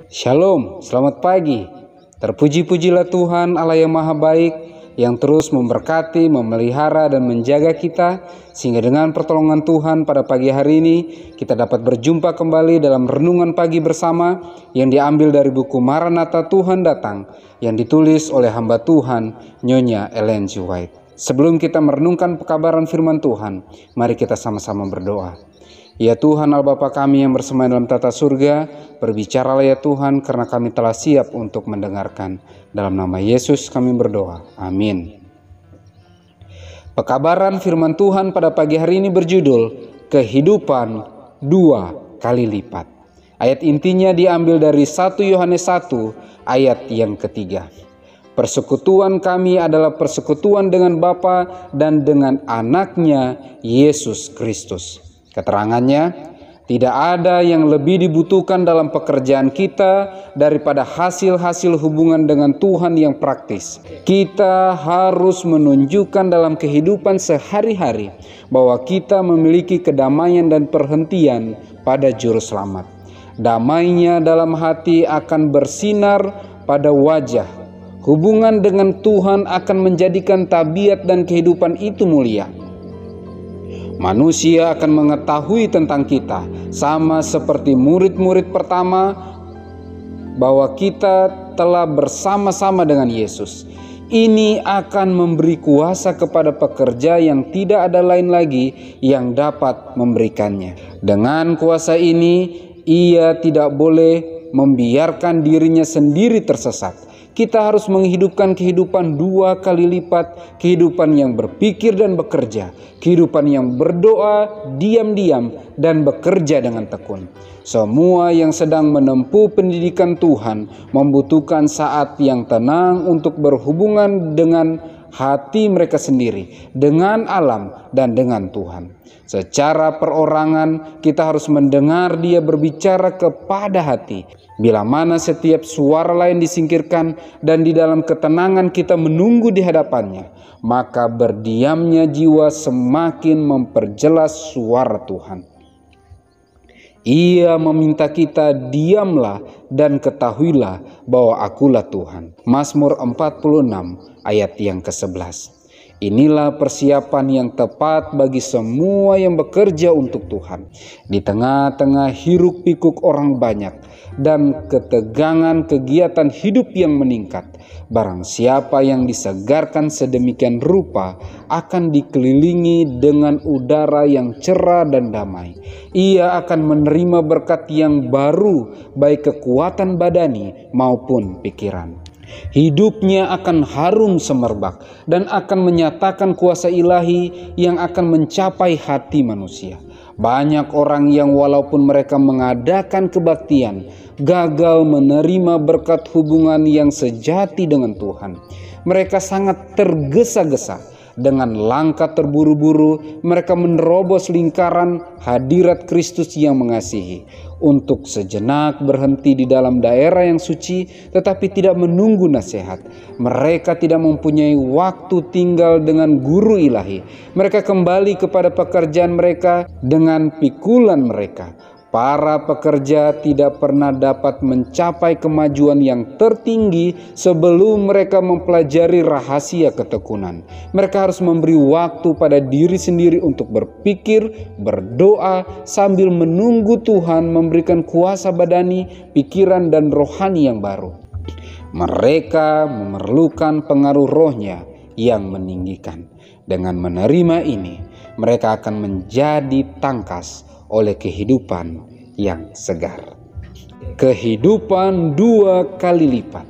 Shalom, selamat pagi. Terpuji-pujilah Tuhan Allah yang Maha Baik, yang terus memberkati, memelihara, dan menjaga kita, sehingga dengan pertolongan Tuhan pada pagi hari ini kita dapat berjumpa kembali dalam renungan pagi bersama yang diambil dari buku Maranatha Tuhan Datang, yang ditulis oleh hamba Tuhan Nyonya Ellen G. White. Sebelum kita merenungkan pekabaran firman Tuhan, mari kita sama-sama berdoa. Ya Tuhan Allah Bapa kami yang bersemayam dalam tata surga, berbicaralah ya Tuhan, karena kami telah siap untuk mendengarkan. Dalam nama Yesus kami berdoa. Amin. Pekabaran firman Tuhan pada pagi hari ini berjudul Kehidupan 2 kali lipat. Ayat intinya diambil dari 1 Yohanes 1 ayat yang ketiga. Persekutuan kami adalah persekutuan dengan Bapa dan dengan anaknya Yesus Kristus. Keterangannya, tidak ada yang lebih dibutuhkan dalam pekerjaan kita daripada hasil-hasil hubungan dengan Tuhan yang praktis. Kita harus menunjukkan dalam kehidupan sehari-hari bahwa kita memiliki kedamaian dan perhentian pada Juru Selamat. Damainya dalam hati akan bersinar pada wajah. Hubungan dengan Tuhan akan menjadikan tabiat dan kehidupan itu mulia. Manusia akan mengetahui tentang kita, sama seperti murid-murid pertama, bahwa kita telah bersama-sama dengan Yesus. Ini akan memberi kuasa kepada pekerja yang tidak ada lain lagi yang dapat memberikannya. Dengan kuasa ini, ia tidak boleh membiarkan dirinya sendiri tersesat. Kita harus menghidupkan kehidupan 2 kali lipat, kehidupan yang berpikir dan bekerja, kehidupan yang berdoa, diam-diam, dan bekerja dengan tekun. Semua yang sedang menempuh pendidikan Tuhan membutuhkan saat yang tenang untuk berhubungan dengan hati mereka sendiri, dengan alam, dan dengan Tuhan. Secara perorangan, kita harus mendengar Dia berbicara kepada hati. Bila mana setiap suara lain disingkirkan dan di dalam ketenangan kita menunggu di hadapannya, maka berdiamnya jiwa semakin memperjelas suara Tuhan. Ia meminta kita, diamlah dan ketahuilah bahwa akulah Tuhan. Mazmur 46 ayat yang ke-11. Inilah persiapan yang tepat bagi semua yang bekerja untuk Tuhan. Di tengah-tengah hiruk pikuk orang banyak dan ketegangan kegiatan hidup yang meningkat, barang siapa yang disegarkan sedemikian rupa akan dikelilingi dengan udara yang cerah dan damai. Ia akan menerima berkat yang baru, baik kekuatan badani maupun pikiran. Hidupnya akan harum semerbak dan akan menyatakan kuasa ilahi yang akan mencapai hati manusia. Banyak orang yang walaupun mereka mengadakan kebaktian, gagal menerima berkat hubungan yang sejati dengan Tuhan. Mereka sangat tergesa-gesa. Dengan langkah terburu-buru, mereka menerobos lingkaran hadirat Kristus yang mengasihi. Untuk sejenak berhenti di dalam daerah yang suci, tetapi tidak menunggu nasihat. Mereka tidak mempunyai waktu tinggal dengan guru ilahi. Mereka kembali kepada pekerjaan mereka dengan pikulan mereka. Para pekerja tidak pernah dapat mencapai kemajuan yang tertinggi sebelum mereka mempelajari rahasia ketekunan. Mereka harus memberi waktu pada diri sendiri untuk berpikir, berdoa, sambil menunggu Tuhan memberikan kuasa badani, pikiran, dan rohani yang baru. Mereka memerlukan pengaruh rohnya yang meninggikan. Dengan menerima ini, mereka akan menjadi tangkas oleh kehidupan yang segar. Kehidupan 2 kali lipat.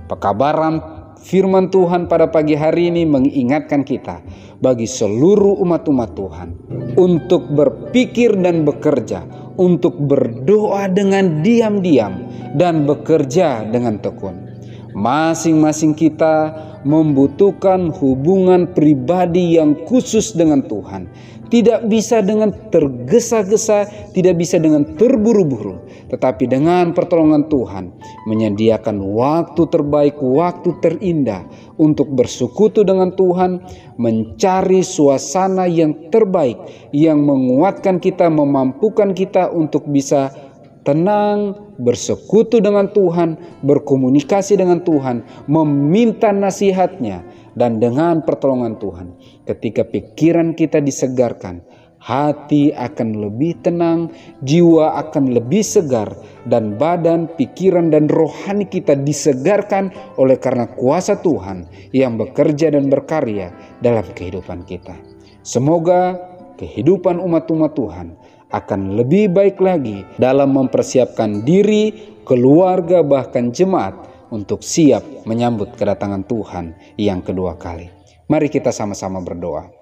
Pekabaran firman Tuhan pada pagi hari ini mengingatkan kita bagi seluruh umat-umat Tuhan untuk berpikir dan bekerja, untuk berdoa dengan diam-diam dan bekerja dengan tekun. Masing-masing kita membutuhkan hubungan pribadi yang khusus dengan Tuhan. Tidak bisa dengan tergesa-gesa, tidak bisa dengan terburu-buru, tetapi dengan pertolongan Tuhan menyediakan waktu terbaik, waktu terindah untuk bersekutu dengan Tuhan, mencari suasana yang terbaik yang menguatkan kita, memampukan kita untuk bisa tenang, bersekutu dengan Tuhan, berkomunikasi dengan Tuhan, meminta nasihatnya, dan dengan pertolongan Tuhan, ketika pikiran kita disegarkan, hati akan lebih tenang, jiwa akan lebih segar, dan badan, pikiran, dan rohani kita disegarkan oleh karena kuasa Tuhan yang bekerja dan berkarya dalam kehidupan kita. Semoga kehidupan umat-umat Tuhan akan lebih baik lagi dalam mempersiapkan diri, keluarga, bahkan jemaat untuk siap menyambut kedatangan Tuhan yang kedua kali. Mari kita sama-sama berdoa.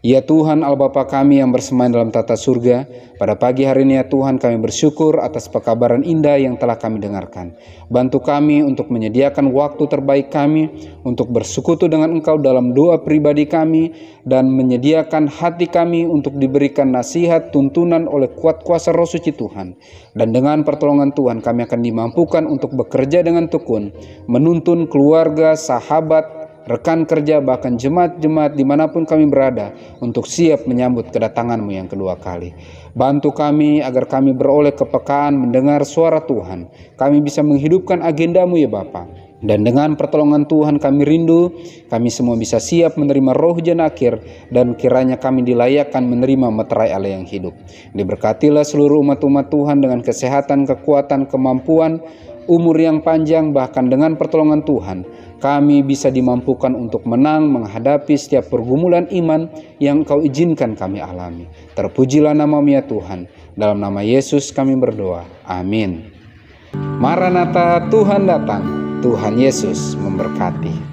Ya Tuhan Allah Bapa kami yang bersemayam dalam tata surga, pada pagi hari ini ya Tuhan kami bersyukur atas pekabaran indah yang telah kami dengarkan. Bantu kami untuk menyediakan waktu terbaik kami untuk bersekutu dengan Engkau dalam doa pribadi kami, dan menyediakan hati kami untuk diberikan nasihat tuntunan oleh kuat kuasa Roh Suci Tuhan. Dan dengan pertolongan Tuhan kami akan dimampukan untuk bekerja dengan tekun, menuntun keluarga, sahabat, rekan kerja, bahkan jemaat-jemaat dimanapun kami berada untuk siap menyambut kedatangan-Mu yang kedua kali. Bantu kami agar kami beroleh kepekaan mendengar suara Tuhan. Kami bisa menghidupkan agenda-Mu ya Bapa. Dan dengan pertolongan Tuhan kami rindu, kami semua bisa siap menerima roh hujan akhir, dan kiranya kami dilayakkan menerima meterai Allah yang hidup. Diberkatilah seluruh umat-umat Tuhan dengan kesehatan, kekuatan, kemampuan, umur yang panjang, bahkan dengan pertolongan Tuhan kami bisa dimampukan untuk menang menghadapi setiap pergumulan iman yang Engkau izinkan kami alami. Terpujilah nama-Mu ya Tuhan. Dalam nama Yesus kami berdoa. Amin. Maranatha, Tuhan datang. Tuhan Yesus memberkati.